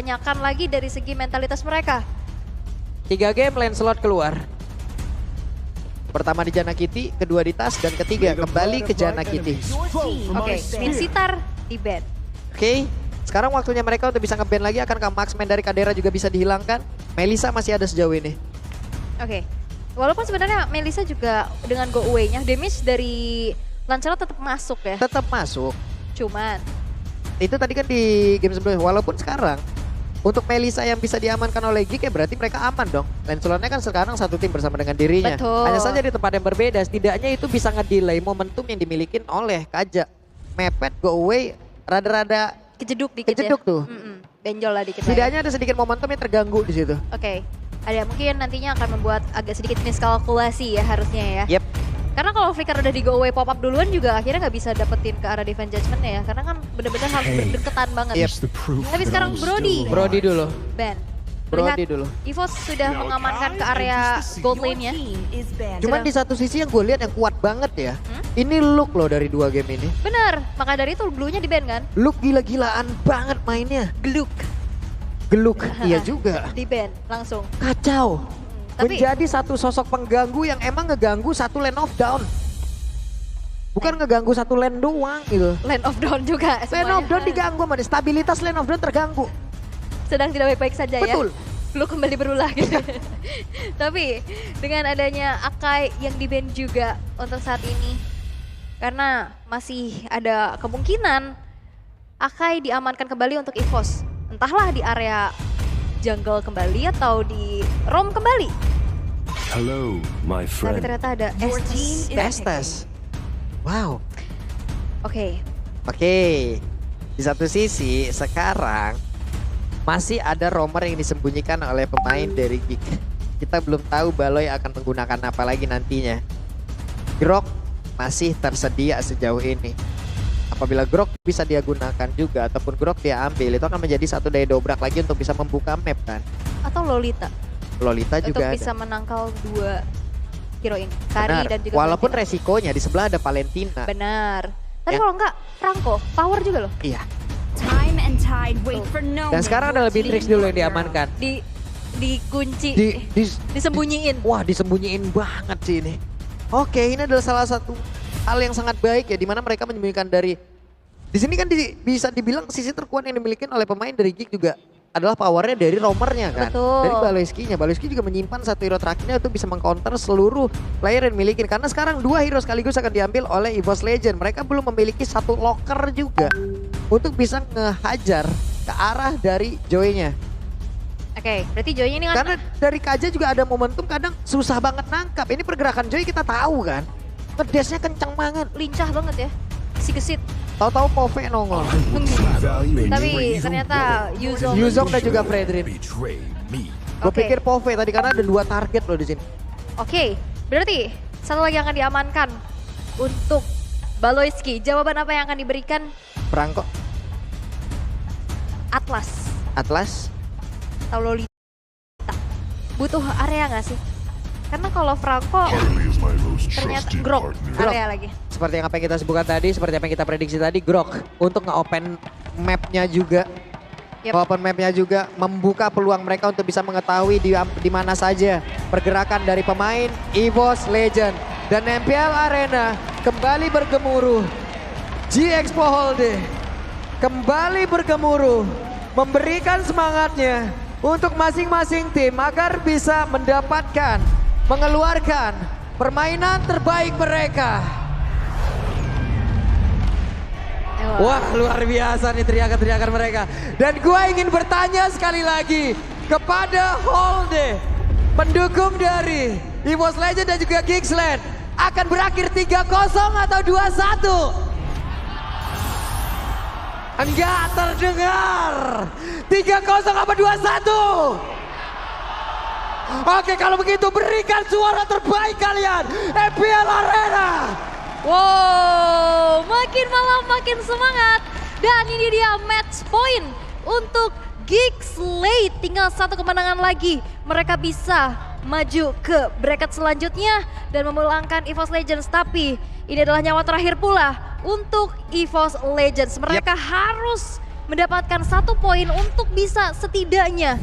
dipertanyakan lagi dari segi mentalitas mereka. 3 game Lancelot keluar. Pertama di Janakity, kedua di Tas, dan ketiga kembali ke Janakity. Oke, Minsitar di ban. Oke, sekarang waktunya mereka untuk bisa nge-ban lagi. Akankah marksman dari Kadera juga bisa dihilangkan? Melissa masih ada sejauh ini. Oke, walaupun sebenarnya Melissa juga dengan go away-nya, damage dari Lancelot tetap masuk ya. Tetap masuk. Cuman, Itu tadi kan di game sebelumnya. Walaupun sekarang untuk Melissa yang bisa diamankan oleh Geek ya berarti mereka aman dong. Lancelotnya kan sekarang satu tim bersama dengan dirinya. Betul. Hanya saja di tempat yang berbeda. Setidaknya itu bisa ngedelay momentum yang dimiliki oleh Kaja. Mepet, go away, rada-rada kejeduk dikit kejeduk ya. tuh. Benjol lah dikit. Setidaknya ada sedikit momentum yang terganggu di situ. Oke, ada mungkin nantinya akan membuat agak sedikit miskalkulasi ya harusnya ya. Yep. Karena kalau Flicker udah di go away pop up duluan juga akhirnya nggak bisa dapetin ke arah Divine Judgment-nya ya. Karena kan bener-bener harus berdekatan banget. Yep. Tapi sekarang Brody. Brody dulu. Ben. Brody Lihat, dulu. EVOS sudah mengamankan ke area gold lane-nya. Cuman di satu sisi yang gue lihat yang kuat banget ya. Ini look loh dari 2 game ini. Bener, maka dari itu blue-nya di ban kan? Look gila-gilaan banget mainnya. Geluk. Geluk, iya juga. Di ban langsung. Kacau. Tapi Menjadi satu sosok pengganggu yang emang ngeganggu satu lane of down. Bukan ngeganggu satu lane doang gitu. lane of down juga Lane semuanya. of down diganggu sama dia. Stabilitas lane of down terganggu. Sedang tidak baik-baik saja Betul. ya. Blue kembali berulah gitu. Tapi dengan adanya Akai yang di-ban juga untuk saat ini. Karena masih ada kemungkinan Akai diamankan kembali untuk EVOS. Entahlah di area jungle kembali atau di roam kembali. Hello, my Tapi friend. ternyata ada Estes. Estes. Wow. Oke, Oke. Di satu sisi sekarang masih ada romer yang disembunyikan oleh pemain dari Geek. Kita belum tahu Baloy akan menggunakan apa lagi nantinya. Grok masih tersedia sejauh ini. Apabila Grok bisa dia gunakan juga ataupun Grok dia ambil, itu akan menjadi satu daya dobrak lagi untuk bisa membuka map kan. atau Lolita Lolita untuk juga bisa ada. menangkal 2 hero ini. Kari Benar. dan juga Walaupun Valentina. resikonya di sebelah ada Valentina. Benar. Tapi Ya. kalau enggak, Franco, power juga loh. Iya. Time and tide wait for no Dan man. sekarang adalah Beatrix dulu yang diamankan. Dikunci, disembunyiin. Wah, disembunyiin banget sih ini. Oke, ini adalah salah satu hal yang sangat baik ya, di mana mereka menyembunyikan dari. Di sini kan bisa dibilang sisi terkuat yang dimiliki oleh pemain dari Geek juga adalah powernya dari roamernya kan. Betul. Dari Baloyski-nya. Baloyski juga menyimpan satu hero terakhirnya untuk bisa mengcounter seluruh player yang dimiliki. Karena sekarang 2 hero sekaligus akan diambil oleh EVOS Legend. Mereka belum memiliki satu locker juga untuk bisa ngehajar ke arah dari Joy-nya. Oke, berarti Joy-nya ini kan Karena dari Kaja juga ada momentum kadang susah banget nangkap. Ini pergerakan Joy kita tahu kan. Ngedesnya kencang banget. lincah banget ya. Si gesit. Tahu-tahu Pove nongol. Tapi ternyata Yuzong. Yuzong dan juga Fredrin. Betray me. Gue Oke. pikir Pove tadi karena ada 2 target loh di sini. Oke, berarti satu lagi yang akan diamankan untuk Baloyski. Jawaban apa yang akan diberikan Franco, Atlas Atlas, atau Lolita? Butuh area nggak sih? Karena kalau Franco ternyata Grok area lagi. seperti yang apa yang kita sebutkan tadi, seperti apa yang kita prediksi tadi, Grok untuk nge-open mapnya juga. Yep. Nge-open mapnya juga membuka peluang mereka untuk bisa mengetahui di mana saja pergerakan dari pemain EVOS Legend. Dan MPL Arena kembali bergemuruh. G-Expo Holde kembali bergemuruh, memberikan semangatnya untuk masing-masing tim agar bisa mendapatkan, mengeluarkan permainan terbaik mereka. Wah, luar biasa nih teriakan-teriakan mereka. Dan gua ingin bertanya sekali lagi kepada Holde, pendukung dari EVOS Legend dan juga Geeksland, akan berakhir 3-0 atau 2-1? Enggak terdengar. 3-0 apa 2-1? Oke, kalau begitu berikan suara terbaik kalian. MPL Arena. Wow, makin malam makin semangat. Dan ini dia match point untuk Geek Slate. Tinggal 1 kemenangan lagi. Mereka bisa maju ke bracket selanjutnya dan memulangkan EVOS Legends. Tapi ini adalah nyawa terakhir pula untuk EVOS Legends. Mereka harus mendapatkan 1 poin untuk bisa setidaknya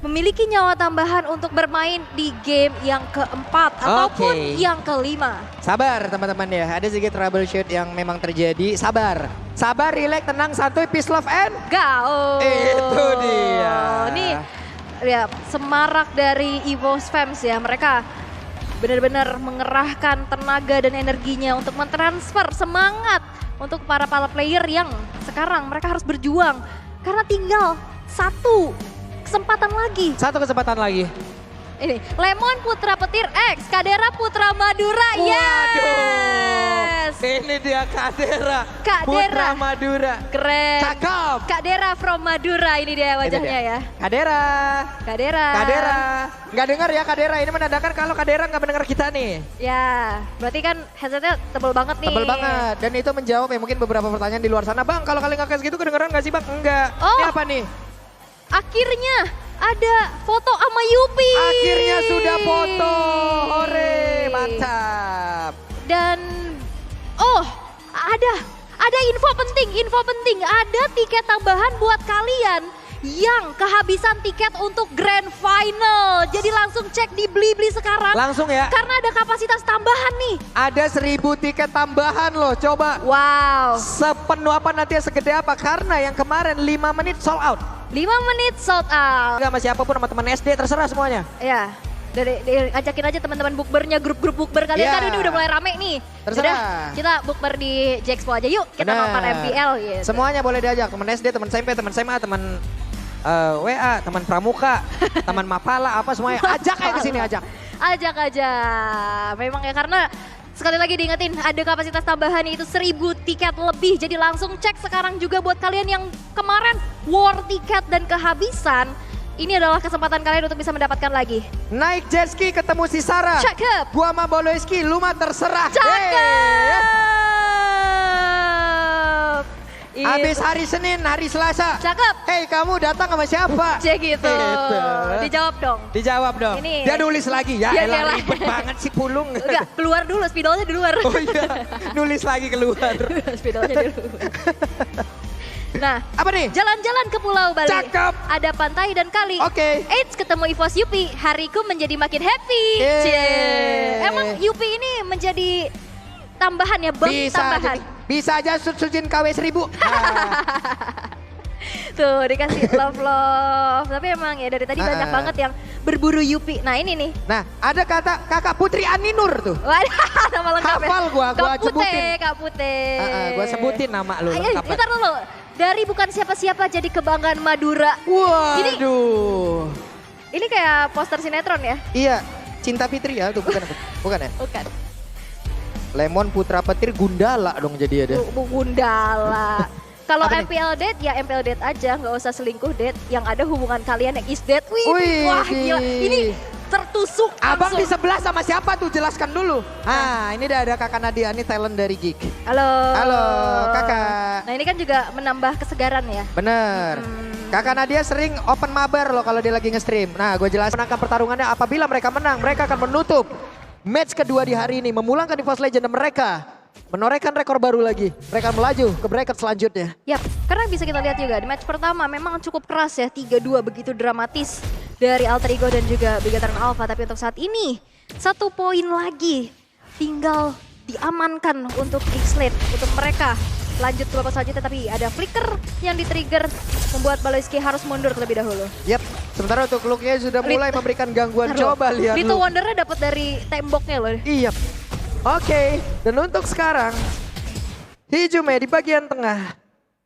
memiliki nyawa tambahan untuk bermain di game yang keempat ataupun yang kelima. Sabar teman-teman ya, ada sedikit troubleshoot yang memang terjadi. Sabar, sabar, relax, tenang, santuy, peace, love, and Go! itu dia. Nih, ya semarak dari EVOS Fams ya, mereka benar-benar mengerahkan tenaga dan energinya untuk mentransfer semangat untuk para player yang sekarang mereka harus berjuang karena tinggal 1 kesempatan lagi. 1 kesempatan lagi. Ini Lemon Putra Petir X, Kadera Putra Madura. Yes. Ini dia Kadera. Kak Putra Dera. Madura. Keren. Cakep. Kak Dera from Madura, ini dia wajahnya ya. Kadera. Kadera. Kadera. Nggak dengar ya Kadera, ini menandakan kalau Kadera nggak mendengar kita nih. Ya, berarti kan headsetnya tebel banget nih. Tebel banget. Dan itu menjawab ya mungkin beberapa pertanyaan di luar sana. Bang, kalau kalian nggak gitu kedengeran nggak sih Bang? Enggak. Oh. Ini apa nih? Akhirnya ada foto sama Yupi. Akhirnya sudah foto. Hore, mantap. Dan ada info penting. Ada tiket tambahan buat kalian yang kehabisan tiket untuk Grand Final. Jadi langsung cek di Blibli sekarang. Langsung ya. Karena ada kapasitas tambahan nih. Ada 1000 tiket tambahan loh, coba. Wow. Sepenuh apa nanti segede apa? Karena yang kemarin 5 menit sold out. 5 menit sold out. Enggak sama siapapun, sama teman SD, terserah semuanya. Ya, ajakin aja teman-teman bukbernya, grup-grup bukber kalian Ya. kan ini udah mulai rame nih. Terserah. Udah, kita bukber di Jexpo aja yuk, kita Benar. nonton MPL gitu. Semuanya boleh diajak, teman SD, teman SMP, teman SMA, teman WA, teman Pramuka, teman Mapala, apa semuanya. Ajak aja ke sini, ajak. Ajak aja. Memang ya karena sekali lagi diingetin ada kapasitas tambahan yaitu 1000 tiket lebih. Jadi langsung cek sekarang juga buat kalian yang kemarin war tiket dan kehabisan. Ini adalah kesempatan kalian untuk bisa mendapatkan lagi. Naik jet ski ketemu si Sarah. Cakep. Gua sama Boloiski, lu mah terserah. Cakep. Habis hari Senin, hari Selasa. Cakep. Hei, kamu datang sama siapa? Cek gitu. Gitu. Dijawab dong. Dijawab dong. Ini. Dia nulis lagi. Ya Dia elah elah. ribet banget sih pulung. Enggak, keluar dulu, spidolnya di luar. Oh iya, nulis lagi keluar. Spidolnya dulu. Nah, Apa nih? jalan-jalan ke Pulau Bali. Cakep. Ada pantai dan kali. Oke. Eits, ketemu Evos Yupi. Hariku menjadi makin happy. Yeay. Cie. Emang Yupi ini menjadi tambahan ya, bang tambahan. Bisa aja sujin KW 1000. Tuh, dikasih love. Tapi emang ya dari tadi banyak banget yang berburu Yupi. Nah, ini nih. Nah, ada kata kakak Putri Aninur tuh. Waduh, nama lengkap ya. Hafal gua sebutin. Kak Pute. Gua sebutin nama lu. Ayo, lengkap. ntar dulu. Dari bukan siapa-siapa jadi kebanggaan Madura. Waduh. Ini kayak poster sinetron ya? Iya, Cinta Fitri ya, tuh bukan ya? Bukan. Lemon Putra Petir Gundala dong jadi ada. Gundala. Kalau Apa nih? MPL date ya MPL date aja, nggak usah selingkuh date. Yang ada hubungan kalian yang is date. Wih, Wah gila. Ini tertusuk Abang langsung. di sebelah sama siapa tuh? Jelaskan dulu. Ini udah ada kakak Nadia, ini talent dari Geek. Halo. Halo, kakak. Nah ini kan juga menambah kesegaran ya. Bener. Kakak Nadia sering open mabar loh kalau dia lagi nge-stream. Nah, gue jelaskan menangkan pertarungannya apabila mereka menang. Mereka akan menutup match kedua di hari ini. Memulangkan EVOS Legend mereka. Menorehkan rekor baru lagi. Mereka akan melaju ke bracket selanjutnya. Yap, karena bisa kita lihat juga di match pertama memang cukup keras ya. 3-2 begitu dramatis dari Alter Ego dan juga Bigatron Alpha. Tapi untuk saat ini 1 poin lagi tinggal diamankan untuk X-Late. Untuk mereka lanjut ke babak selanjutnya, tapi ada flicker yang di-trigger membuat Baloiski harus mundur terlebih dahulu. Yap, sementara untuk Luke-nya sudah mulai memberikan gangguan. Ntar Coba loh, lihat Little Luke. Wondernya dapat dari temboknya loh. Iya. Oke, dan untuk sekarang Hijume di bagian tengah.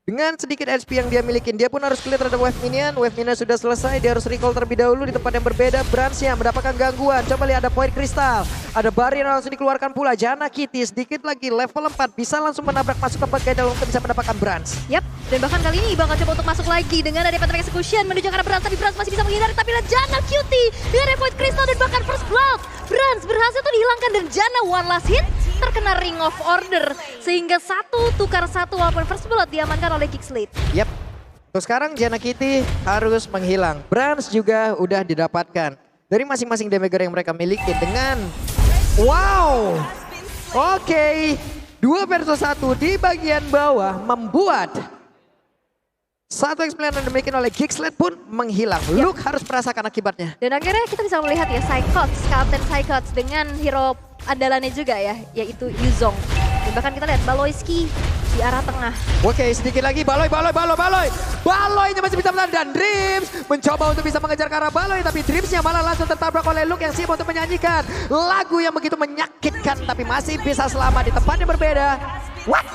Dengan sedikit HP yang dia miliki, dia pun harus clear terhadap wave minion. Wave minion sudah selesai, dia harus recall terlebih dahulu di tempat yang berbeda. Bransnya mendapatkan gangguan. Coba lihat ada poin kristal. Ada barrier yang langsung dikeluarkan pula. Jana Kitty sedikit lagi level 4 bisa langsung menabrak masuk ke bagian dalam untuk bisa mendapatkan Brans. Yap, dan bahkan kali ini bakal coba untuk masuk lagi dengan ada Patrick Execution menuju ke arah Brans, tapi Brans masih bisa menghindari. Tapi lihat Jana Cutie dengan point kristal dan bahkan first blood. Brans berhasil tuh dihilangkan dan Jana one last hit terkena Ring of Order sehingga 1 tukar 1 walaupun first blood diamankan oleh Geekslate. Yap. Terus sekarang Jana Kitty harus menghilang. Brans juga udah didapatkan dari masing-masing damager yang mereka miliki dengan wow. Oke, 2 versus 1 di bagian bawah membuat Satu experience yang dimiliki oleh Gixlet pun menghilang. Luke harus merasakan akibatnya. Dan akhirnya kita bisa melihat ya Psychots, Captain Psychots dengan hero andalannya juga ya, yaitu Yuzong. Dan bahkan kita lihat Baloyski di arah tengah. Oke, sedikit lagi Baloy. Baloynya masih bisa menahan dan Dreams mencoba untuk bisa mengejar ke arah Baloy, tapi Dreamsnya malah langsung tertabrak oleh Luke yang siap untuk menyanyikan lagu yang begitu menyakitkan, tapi masih bisa selamat di tempat yang berbeda. What?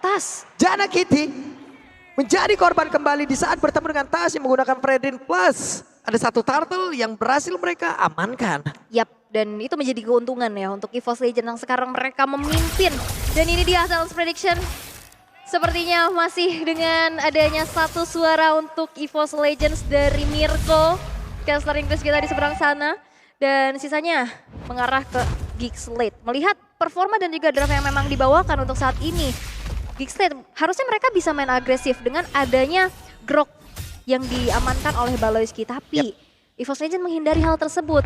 Tas. Janna Kitty menjadi korban kembali di saat bertemu dengan Tas yang menggunakan Predin Plus. Ada satu turtle yang berhasil mereka amankan. Yap, dan itu menjadi keuntungan ya untuk EVOS Legends yang sekarang mereka memimpin. Dan ini dia Sales Prediction. Sepertinya masih dengan adanya satu suara untuk EVOS Legends dari Mirko. Caster Inggris kita di seberang sana. Dan sisanya mengarah ke Gixlet. Melihat performa dan juga draft yang memang dibawakan untuk saat ini. Gixlet harusnya mereka bisa main agresif dengan adanya Grok yang diamankan oleh Baloyski. Tapi EVOS Legends menghindari hal tersebut.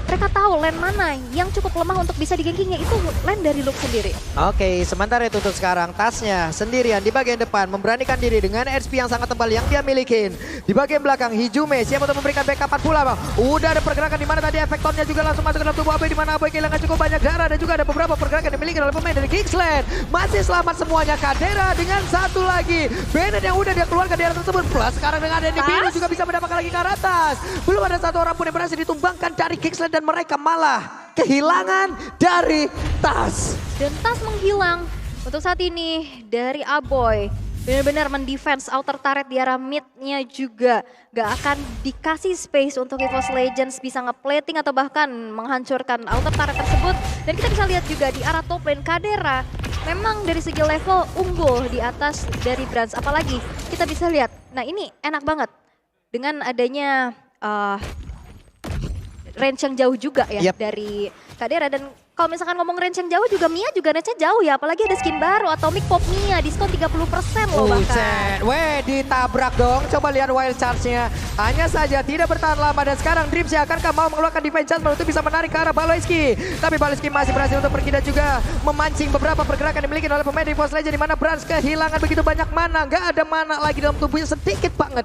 Mereka tahu lane mana yang cukup lemah untuk bisa digengking, yaitu lane dari Luke sendiri. Oke, sementara itu untuk sekarang Tasnya sendirian di bagian depan memberanikan diri dengan HP yang sangat tebal yang dia milikin. Di bagian belakang Hijume siap untuk memberikan backup pula bang. Udah ada pergerakan di mana tadi efektornya juga langsung masuk ke dalam tubuh Aboy, di mana Aboy kehilangan cukup banyak darah, dan juga ada beberapa pergerakan yang dimiliki oleh pemain dari Gixlet. Masih selamat semuanya. Kadera dengan satu lagi Bennett yang udah dia keluarkan di area tersebut. Plus sekarang dengan ada biru juga bisa mendapatkan lagi ke atas. Belum ada satu orang pun yang berhasil ditumbangkan dari Gixlet, dan mereka malah kehilangan dari Tas. Dan Tas menghilang untuk saat ini dari Aboy. Benar-benar mendefense outer turret di arah mid-nya juga. Gak akan dikasih space untuk EVOS Legends bisa ngeplating atau bahkan menghancurkan outer turret tersebut. Dan kita bisa lihat juga di arah top lane Kadera memang dari segi level unggul di atas dari Brands. Apalagi kita bisa lihat, nah ini enak banget dengan adanya range yang jauh juga ya dari Kadera. Dan kalau misalkan ngomong range yang jauh juga Mia juga range-nya jauh ya. Apalagi ada skin baru Atomic Pop Mia diskon 30% loh bahkan. Weh, ditabrak dong. Coba lihat wild charge-nya. Hanya saja tidak bertahan lama, dan sekarang Dreams ya akankah mau mengeluarkan defense chance untuk bisa menarik ke arah Baloyski. Tapi Baloyski masih berhasil untuk pergi dan juga memancing beberapa pergerakan yang dimiliki oleh pemain EVOS Legends, di mana Brands kehilangan begitu banyak mana. Gak ada mana lagi dalam tubuhnya, sedikit banget.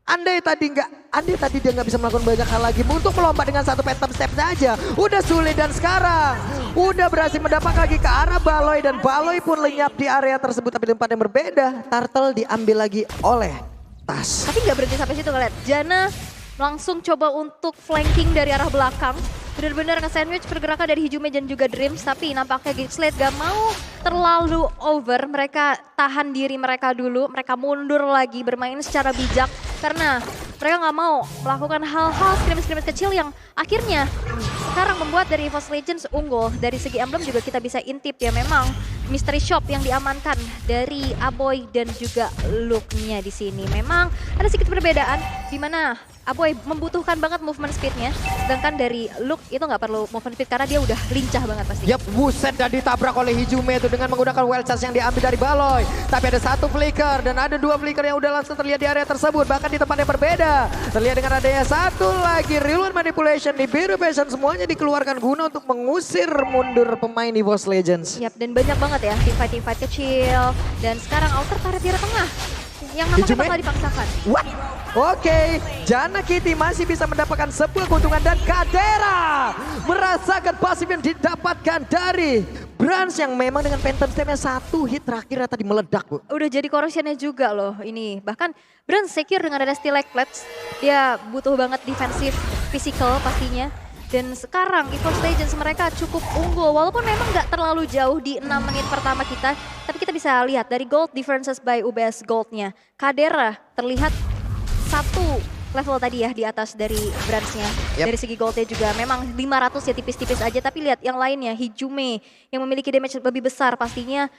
Andai tadi dia nggak bisa melakukan banyak hal lagi untuk melompat dengan satu phantom step saja, udah sulit. Dan sekarang udah berhasil mendapat lagi ke arah Baloy, dan Baloy pun lenyap di area tersebut, tapi di tempat yang berbeda. Turtle diambil lagi oleh Tas. Tapi nggak berhenti sampai situ kalian. Janna langsung coba untuk flanking dari arah belakang. Benar-benar nge-sandwich pergerakan dari Hijume dan juga Dreams, tapi nampaknya Gixlet gak mau terlalu over. Mereka tahan diri mereka dulu, mereka mundur lagi bermain secara bijak karena mereka gak mau melakukan hal-hal scrimmage kecil yang akhirnya sekarang membuat dari EVOS Legends unggul. Dari segi emblem juga kita bisa intip ya, memang mystery shop yang diamankan dari Aboy dan juga Luke-nya di sini. Memang ada sedikit perbedaan di mana Aboy membutuhkan banget movement speed-nya, sedangkan dari Luke itu nggak perlu movement speed karena dia udah lincah banget pasti. Yap, buset, dan ditabrak oleh Hijume itu dengan menggunakan wild charge yang diambil dari Baloy. Tapi ada satu flicker dan ada dua flicker yang udah langsung terlihat di area tersebut, bahkan di tempat yang berbeda. Terlihat dengan adanya satu lagi real manipulation di biru passion, semuanya dikeluarkan guna untuk mengusir mundur pemain EVOS Legends. Yap, dan banyak banget ya teamfight kecil. Dan sekarang outer turret di tengah yang nampaknya bakal dipaksakan. What? Oke, Janna Kitty masih bisa mendapatkan sebuah keuntungan, dan Kadera merasakan pasif yang didapatkan dari Brands yang memang dengan phantom step-nya satu hit terakhirnya tadi meledak, Bu. Udah jadi corrosion-nya juga loh ini. Bahkan Brands secure dengan ada Stilek Plates. Dia butuh banget defensif physical pastinya. Dan sekarang EVOS Legends mereka cukup unggul, walaupun memang nggak terlalu jauh di 6 menit pertama kita. Tapi kita bisa lihat dari gold differences by UBS Gold-nya. Kadera terlihat satu level tadi ya di atas dari Brands-nya. Dari segi goldnya juga memang 500 ya, tipis-tipis aja. Tapi lihat yang lainnya, Hijume yang memiliki damage lebih besar pastinya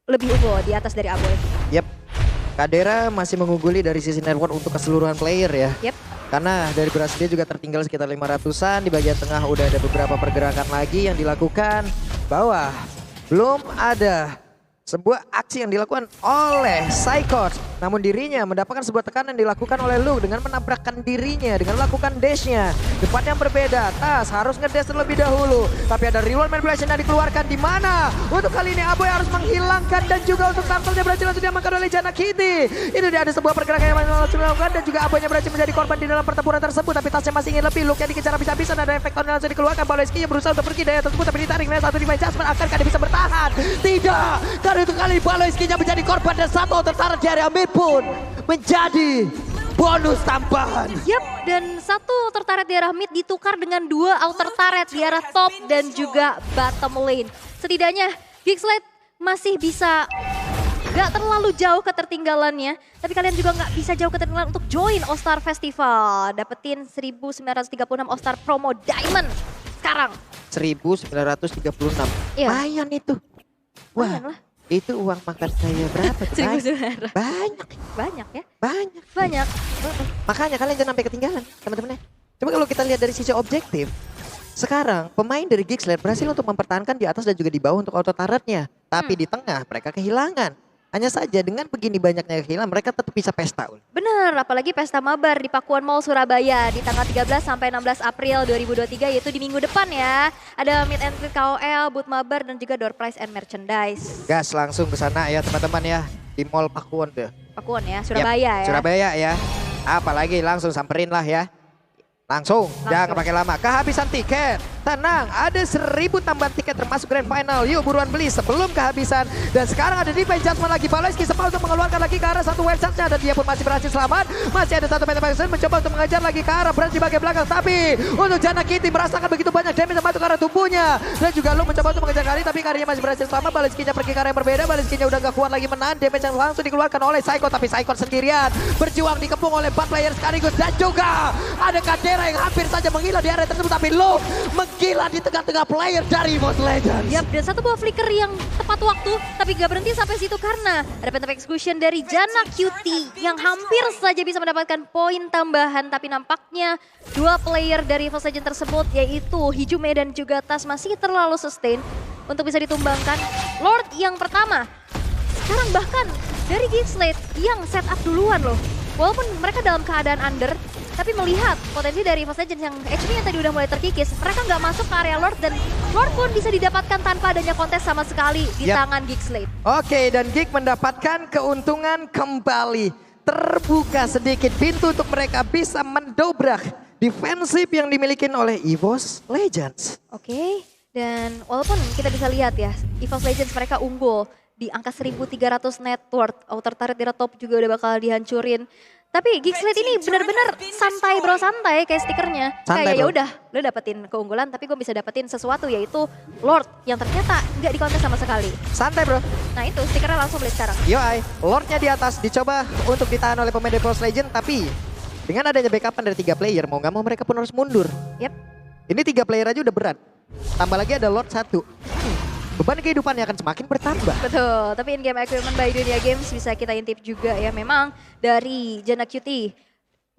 lebih unggul di atas dari Aboy. Yap, Kadera masih mengungguli dari sisi network untuk keseluruhan player ya. Yap. Karena dari Brands dia juga tertinggal sekitar 500-an. Di bagian tengah udah ada beberapa pergerakan lagi yang dilakukan. Bawah belum ada sebuah aksi yang dilakukan oleh Psychot. Namun dirinya mendapatkan sebuah tekanan yang dilakukan oleh Luke dengan menabrakkan dirinya, dengan melakukan dashnya. Tempat yang berbeda, Tas harus ngedash terlebih dahulu. Tapi ada reward manipulation yang dikeluarkan di mana? Untuk kali ini Aboy harus menghilangkan dan juga untuk turtle-nya berhasil langsung diamankan oleh Jana Kitty. Ini dia ada sebuah pergerakan yang langsung dilakukan dan juga Aboynya berhasil menjadi korban di dalam pertempuran tersebut. Tapi Tasnya masih ingin lebih, Luke yang dikejar habis-habisan, ada efek tornado yang langsung dikeluarkan. Baloyski yang berusaha untuk pergi daya tersebut tapi ditarik dengan satu divine judgment. Akankah dia bisa bertahan? Tidak, karena itu kali Baloyski-nya menjadi korban dan satu tertarik di area mid pun menjadi bonus tambahan. Yap, dan satu tertaret di arah mid ditukar dengan dua outer turret di arah top dan juga bottom lane. Setidaknya Geekslate masih bisa gak terlalu jauh ketertinggalannya, tapi kalian juga gak bisa jauh ketertinggalan untuk join All Star Festival. Dapetin 1936 All Star promo Diamond sekarang. 1936. Iya. Lumayan itu. Wah, Lumayan lah. itu uang makan saya berapa? 1900. Banyak, Banyak ya? banyak. Banyak. Makanya kalian jangan sampai ketinggalan, teman-teman. Cuma kalau kita lihat dari sisi objektif, sekarang pemain dari Geekslate berhasil untuk mempertahankan di atas dan juga di bawah untuk auto turretnya. Tapi di tengah mereka kehilangan. Hanya saja dengan begini banyaknya kehilangan, mereka tetap bisa pesta. Bener, apalagi pesta mabar di Pakuan Mall Surabaya di tanggal 13 sampai 16 April 2023 yaitu di minggu depan ya. Ada meet and greet KOL, booth mabar dan juga door prize and merchandise. Gas langsung ke sana ya teman-teman ya. Di Mall Pakuwon deh. Pakuan ya, Surabaya ya. Surabaya ya. Apalagi langsung samperin lah ya. Langsung, jangan pakai lama. Kehabisan tiket. Tenang, ada 1000 tambahan tiket termasuk grand final. Yuk buruan beli sebelum kehabisan. Dan sekarang ada Divine Judgment lagi. Baloyski sempat untuk mengeluarkan lagi ke arah satu website-nya. Dan dia pun masih berhasil selamat. Masih ada satu Metaverse mencoba untuk mengejar lagi ke arah Branch di bagian belakang. Tapi untuk Jana Kitty merasakan begitu banyak damage yang masuk ke arah tubuhnya. Dan juga Lu mencoba untuk mengejar kali. Tapi karyanya masih berhasil selamat. Baloyski-nya pergi ke arah yang berbeda. Baloyski-nya udah gak kuat lagi menahan. Damage yang langsung dikeluarkan oleh Psycho. Tapi Psycho sendirian berjuang dikepung oleh 4 player sekaligus. Dan juga ada Kadera yang hampir saja menggila di area tersebut. Tapi Lu menggila di tengah-tengah player dari Mobile Legends. Yap, dan satu buah flicker yang tepat waktu, tapi gak berhenti sampai situ karena ada Phantom Execution dari Jana Cutie yang hampir saja bisa mendapatkan poin tambahan. Tapi nampaknya dua player dari Mobile Legends tersebut yaitu Hijume dan juga Tas masih terlalu sustain untuk bisa ditumbangkan. Lord yang pertama, sekarang bahkan dari Geekslate yang setup duluan loh. Walaupun mereka dalam keadaan under, tapi melihat potensi dari Mobile Legends yang HP-nya tadi udah mulai terkikis, mereka nggak masuk ke area Lord dan Lord pun bisa didapatkan tanpa adanya kontes sama sekali di tangan Geekslate. Oke, dan Geek mendapatkan keuntungan kembali. Terbuka sedikit pintu untuk mereka bisa mendobrak defensif yang dimiliki oleh EVOS Legends. Oke, dan walaupun kita bisa lihat ya, EVOS Legends mereka unggul di angka 1300 net worth, outer turret di top juga udah bakal dihancurin. Tapi Geekslate ini benar-benar santai bro, santai kayak stikernya. Santai, kayak ya bro. udah, lo dapetin keunggulan tapi gue bisa dapetin sesuatu yaitu Lord yang ternyata nggak dikontes sama sekali. Santai bro. Nah itu stikernya langsung beli sekarang. Yoi, Lordnya di atas dicoba untuk ditahan oleh pemain EVOS Legends. Tapi dengan adanya backupan dari 3 player, mau nggak mau mereka pun harus mundur. Yap. Ini 3 player aja udah berat. Tambah lagi ada Lord 1. Beban kehidupannya akan semakin bertambah. Betul, tapi in-game equipment by Dunia Games bisa kita intip juga ya. Memang dari Jana Cutie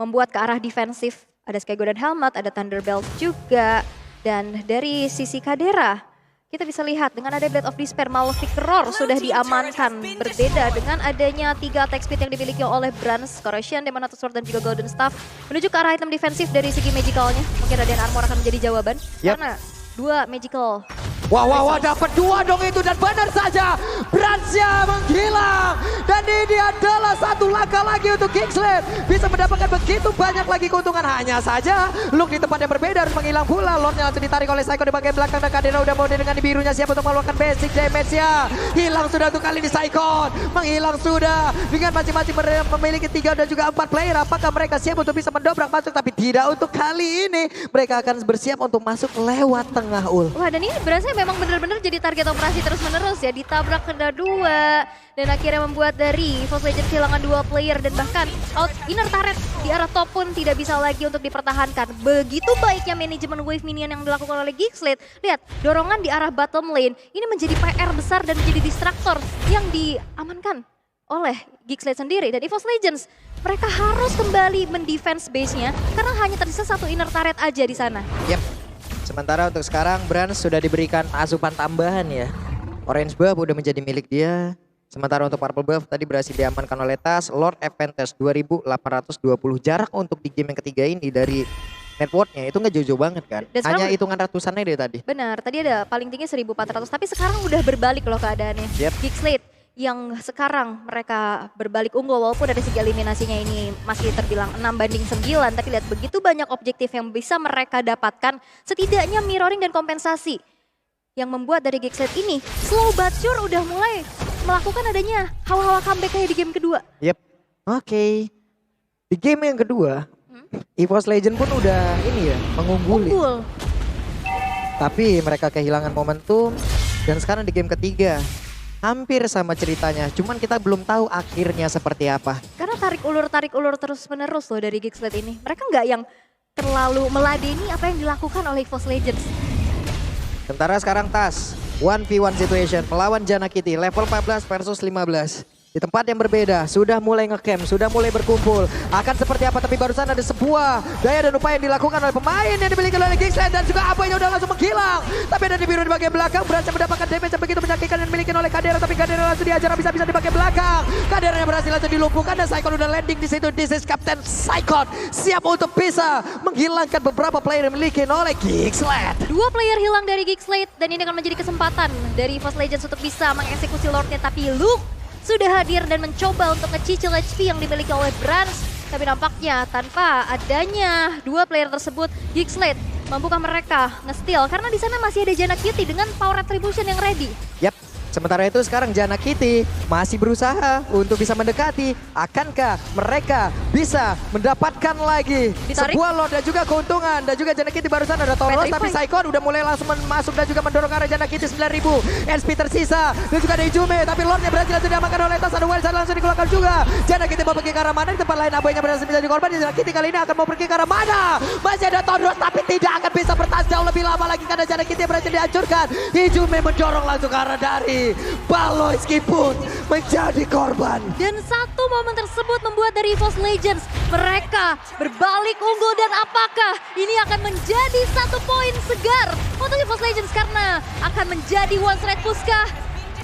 membuat ke arah defensif. Ada Sky Golden Helmet, ada Thunderbelt juga. Dan dari sisi Kadera, kita bisa lihat dengan ada Blade of Despair, Malefic Roar sudah diamankan. Berbeda dengan adanya 3 attack speed yang dimiliki oleh Branch, Corrosion, Demonatus Sword dan juga Golden Staff. Menuju ke arah item defensif dari segi magicalnya. Mungkin Radiant Armor akan menjadi jawaban. Yap. Karena 2 magical. Wah, dapat 2 dong itu dan benar saja Branch-nya menghilang. Dan ini adalah satu langkah lagi untuk Geekslate. Bisa mendapatkan begitu banyak lagi keuntungan. Hanya saja Luke di tempat yang berbeda harus menghilang pula. Lordnya langsung ditarik oleh Psycho di bagian belakang. Dan Kadena udah mau dengan di birunya siap untuk mengeluarkan basic damage-nya. Hilang sudah untuk kali ini Psycho. Menghilang sudah. Dengan masing-masing memiliki 3 dan juga 4 player. Apakah mereka siap untuk bisa mendobrak masuk? Tapi tidak untuk kali ini. Mereka akan bersiap untuk masuk lewat tengah ul. Wah, dan ini berasanya memang benar-benar jadi target operasi terus-menerus ya. Ditabrak kena 2 dan akhirnya membuat dari EVOS Legends kehilangan 2 player dan bahkan out inner turret di arah top pun tidak bisa lagi untuk dipertahankan. Begitu baiknya manajemen wave minion yang dilakukan oleh Geekslate. Lihat, dorongan di arah bottom lane ini menjadi PR besar dan menjadi distraktor yang diamankan oleh Geekslate sendiri. Dan EVOS Legends mereka harus kembali mendefense base-nya karena hanya tersisa 1 inner turret aja di sana. Yep. Sementara untuk sekarang Branch sudah diberikan asupan tambahan ya. Orange buff udah menjadi milik dia. Sementara untuk Purple Buff tadi berhasil diamankan oleh Tas. Lord Aventus 2820. Jarak untuk di game yang ketiga ini dari networknya itu nggak jauh-jauh banget kan. Dan sekarang- Hanya hitungan ratusannya deh tadi. Benar, tadi ada paling tinggi 1400, tapi sekarang udah berbalik loh keadaannya. Yep. Geekslate yang sekarang mereka berbalik unggul walaupun dari segi eliminasinya ini masih terbilang 6-9, tapi lihat begitu banyak objektif yang bisa mereka dapatkan, setidaknya mirroring dan kompensasi yang membuat dari Geekslate ini slow but sure udah mulai melakukan adanya hawa-hawa comeback kayak di game kedua. Yep. Oke. Di game yang kedua, EVOS Legend pun udah ini ya, mengungguli. Unggul. Tapi mereka kehilangan momentum dan sekarang di game ketiga hampir sama ceritanya. Cuman kita belum tahu akhirnya seperti apa. Karena tarik ulur terus menerus loh dari Geekslate ini. Mereka nggak yang terlalu meladeni apa yang dilakukan oleh EVOS Legends. Sementara sekarang Tas 1v1 situation melawan Jana Kitty level 14 versus 15. Di tempat yang berbeda, sudah mulai ngecamp, sudah mulai berkumpul. Akan seperti apa, tapi barusan ada sebuah daya dan upaya yang dilakukan oleh pemain yang dimiliki oleh Geekslate. Dan juga apoynya udah langsung menghilang. Tapi ada di biru di bagian belakang, berhasil mendapatkan damage yang begitu menyakitkan yang dimiliki oleh Kadera. Tapi Kadera langsung diajar bisa-bisa di bagian belakang. Kadera yang berhasil langsung dilumpuhkan dan Saikon udah landing di situ. This is Captain Saikon, siap untuk bisa menghilangkan beberapa player yang dimiliki oleh Geekslate. 2 player hilang dari Geekslate dan ini akan menjadi kesempatan dari EVOS Legends untuk bisa mengeksekusi Lordnya. Tapi Luke sudah hadir dan mencoba untuk ngecicil HP yang dimiliki oleh Brans. Tapi nampaknya tanpa adanya 2 player tersebut, Geekslate mampukah mereka nge-steal? Karena di sana masih ada Jana Kitty dengan power attribution yang ready. Yap. Sementara itu sekarang Jana Kitty masih berusaha untuk bisa mendekati. Akankah mereka bisa mendapatkan lagi Ditarik. sebuah Lord dan juga keuntungan. Dan juga Jana Kitty barusan ada Tauros, Petrify. tapi Saikon udah mulai langsung masuk dan juga mendorong ke arah Jana Kitty 9000. SP tersisa dan juga ada Ijume, tapi Lordnya berhasil langsung diamankan oleh Tas. Ada Wilson langsung dikeluarkan juga. Jana Kitty mau pergi ke arah mana? Di tempat lain aboynya berhasil menjadi korban. Jana Kitty kali ini akan mau pergi ke arah mana? Masih ada Tauros tapi tidak akan bisa bertahan jauh lebih lama lagi karena Jana Kitty berhasil dihancurkan. Ijume mendorong langsung ke arah dari Baloyski pun menjadi korban. Dan satu momen tersebut membuat dari EVOS Legends mereka berbalik unggul. Dan apakah ini akan menjadi 1 poin segar untuk EVOS Legends karena akan menjadi one straight puskah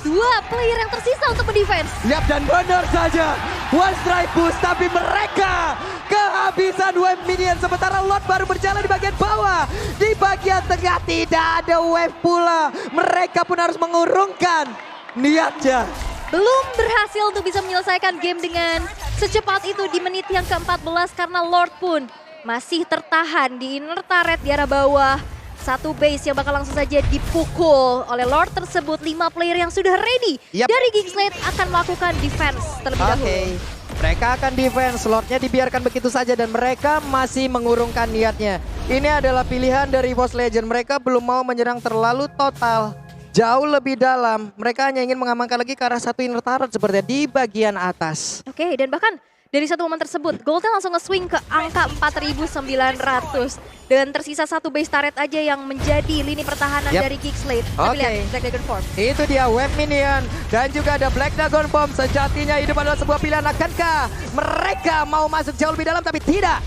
2 player yang tersisa untuk mendefense. Yap, dan benar saja one strike boost, tapi mereka kehabisan wave minion. Sementara Lord baru berjalan di bagian bawah. Di bagian tengah tidak ada wave pula. Mereka pun harus mengurungkan niatnya. Belum berhasil untuk bisa menyelesaikan game dengan secepat itu di menit yang ke-14 karena Lord pun masih tertahan di inner turret di arah bawah. 1 base yang bakal langsung saja dipukul oleh Lord tersebut. 5 player yang sudah ready Yap. dari Geekslate akan melakukan defense terlebih dahulu. Mereka akan defense, Lordnya dibiarkan begitu saja dan mereka masih mengurungkan niatnya. Ini adalah pilihan dari EVOS Legend. Mereka belum mau menyerang terlalu total. Jauh lebih dalam, mereka hanya ingin mengamankan lagi ke arah 1 inner turret sepertinya di bagian atas. Oke, dan bahkan dari satu momen tersebut, Goldtail langsung nge-swing ke angka 4.900. Dan tersisa 1 base turret aja yang menjadi lini pertahanan Yap. dari Geekslate. Oke. Tapi lihat, Black Dragon Form. Itu dia wave minion dan juga ada Black Dragon Bomb. Sejatinya hidup adalah sebuah pilihan. Akankah mereka mau masuk jauh lebih dalam? Tapi tidak.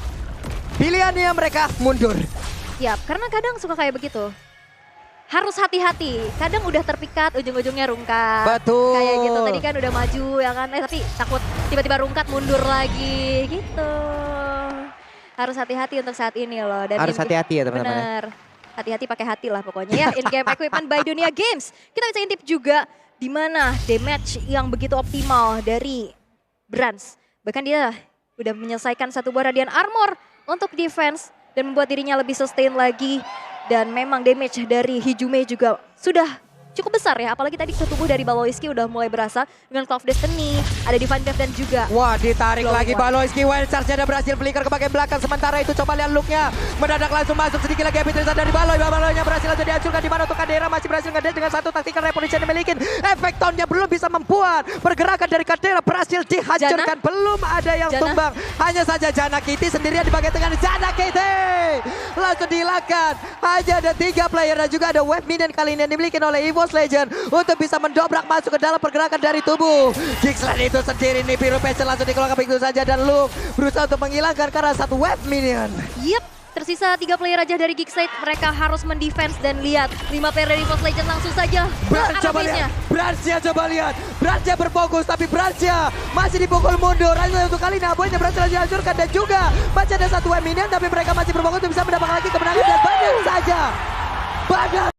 Pilihannya mereka mundur. Yap, karena kadang suka kayak begitu. Harus hati-hati, kadang udah terpikat ujung-ujungnya rungkat. Betul. Kayak gitu, tadi kan udah maju ya kan, tapi takut tiba-tiba rungkat mundur lagi gitu. Harus hati-hati untuk saat ini loh. Dan Harus hati-hati ya teman-teman. Bener, hati-hati pakai hati lah pokoknya ya. In-game equipment by Dunia Games. Kita bisa intip juga di mana damage yang begitu optimal dari Brans. Bahkan dia udah menyelesaikan 1 buah radiant armor untuk defense dan membuat dirinya lebih sustain lagi. Dan memang damage dari Hijume juga sudah cukup besar ya. Apalagi tadi ke tubuh dari Baloyski udah mulai berasa dengan Cloud of Destiny. Ada Divine Death dan juga Wah, ditarik Glowing lagi One. Baloyski. Wild Charge-nya ada berhasil flicker ke bagian belakang. Sementara itu coba lihat look-nya. Mendadak langsung masuk sedikit lagi Epic Tristan dari Baloy. Baloynya berhasil langsung dihancurkan. Di mana untuk Kadera masih berhasil ngedes dengan 1 tactical reposition yang memiliki. Efek tone-nya belum bisa membuat. Pergerakan dari Kadera berhasil dihancurkan. Jana? Belum ada yang Jana? tumbang. Hanya saja Jana Kitty sendirian di bagian tengah. Jana Kitty langsung dihilangkan. Hanya ada 3 player dan juga ada wave minion kali ini yang dimiliki oleh EVOS Legend. Untuk bisa mendobrak masuk ke dalam pergerakan dari tubuh Geekslate itu sendiri nih. Biru Passion langsung dikeluarkan begitu saja dan Luke berusaha untuk menghilangkan karena 1 wave minion. Yep, Tersisa 3 player aja dari Geekside. Mereka harus mendefense dan lihat 5 player dari EVOS Legend langsung saja ke Brans arah coba base-nya. lihat, Bransnya coba lihat. Bransnya berfokus tapi Bransnya masih dipukul mundur. Hanya untuk kali ini Aboynya berhasil dihancurkan dan juga masih ada 1 minion tapi mereka masih berfokus untuk bisa mendapatkan lagi kemenangan dan banyak saja. Banyak